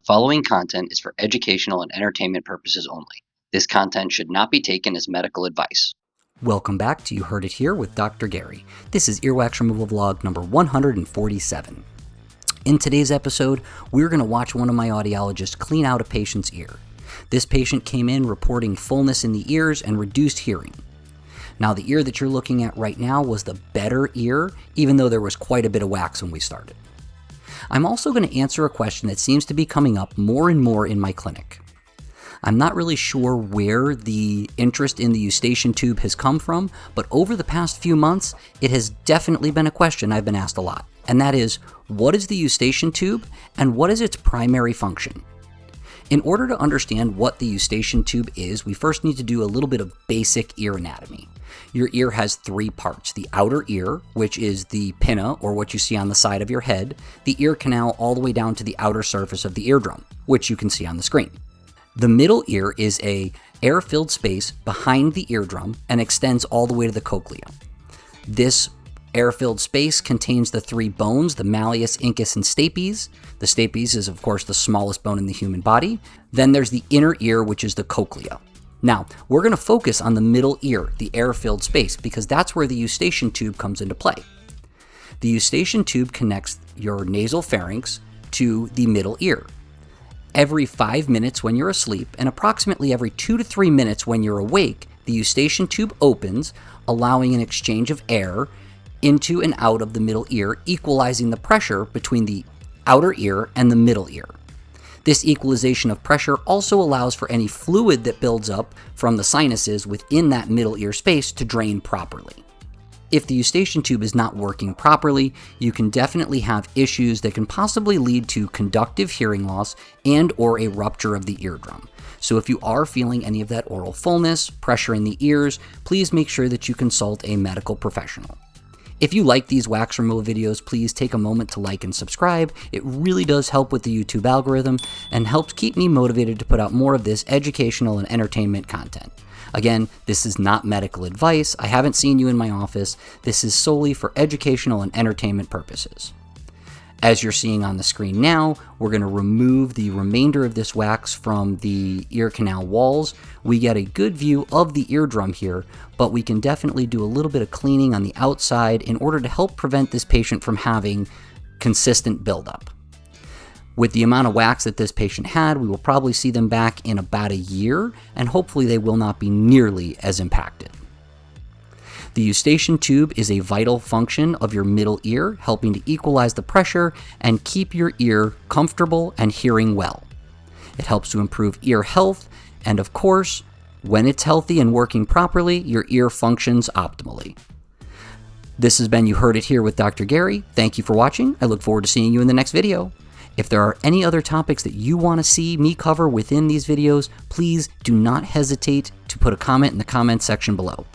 following content is for educational and entertainment purposes only. This content should not be taken as medical advice. Welcome back to You Heard It Here with Dr. Gary. This is Earwax Removal Vlog number 147. In today's episode, we're going to watch one of my audiologists clean out a patient's ear. This patient came in reporting fullness in the ears and reduced hearing. Now, the ear that you're looking at right now was the better ear, even though there was quite a bit of wax when we started. I'm also going to answer a question that seems to be coming up more and more in my clinic. I'm not really sure where the interest in the Eustachian tube has come from, but over the past few months, it has definitely been a question I've been asked a lot. And that is, what is the Eustachian tube and what is its primary function? In order to understand what the Eustachian tube is, we first need to do a little bit of basic ear anatomy. Your ear has three parts: the outer ear, which is the pinna, or what you see on the side of your head, the ear canal all the way down to the outer surface of the eardrum, which you can see on the screen. The middle ear is a air-filled space behind the eardrum and extends all the way to the cochlea. This air-filled space contains the three bones, the malleus, incus, and stapes. The stapes is, of course, the smallest bone in the human body. Then there's the inner ear, which is the cochlea. Now, we're going to focus on the middle ear, the air-filled space, because that's where the Eustachian tube comes into play. The Eustachian tube connects your nasal pharynx to the middle ear. Every 5 minutes when you're asleep, and approximately every 2 to 3 minutes when you're awake, the Eustachian tube opens, allowing an exchange of air into and out of the middle ear, equalizing the pressure between the outer ear and the middle ear. This equalization of pressure also allows for any fluid that builds up from the sinuses within that middle ear space to drain properly. If the Eustachian tube is not working properly, you can definitely have issues that can possibly lead to conductive hearing loss and or a rupture of the eardrum. So if you are feeling any of that oral fullness, pressure in the ears, please make sure that you consult a medical professional. If you like these wax removal videos, please take a moment to like and subscribe. It really does help with the YouTube algorithm and helps keep me motivated to put out more of this educational and entertainment content. Again, this is not medical advice. I haven't seen you in my office. This is solely for educational and entertainment purposes. As you're seeing on the screen now, we're going to remove the remainder of this wax from the ear canal walls. We get a good view of the eardrum here, but we can definitely do a little bit of cleaning on the outside in order to help prevent this patient from having consistent buildup. With the amount of wax that this patient had, we will probably see them back in about a year, and hopefully they will not be nearly as impacted. The Eustachian tube is a vital function of your middle ear, helping to equalize the pressure and keep your ear comfortable and hearing well. It helps to improve ear health, and of course, when it's healthy and working properly, your ear functions optimally. This has been You Heard It Here with Dr. Gary. Thank you for watching. I look forward to seeing you in the next video. If there are any other topics that you want to see me cover within these videos, please do not hesitate to put a comment in the comments section below.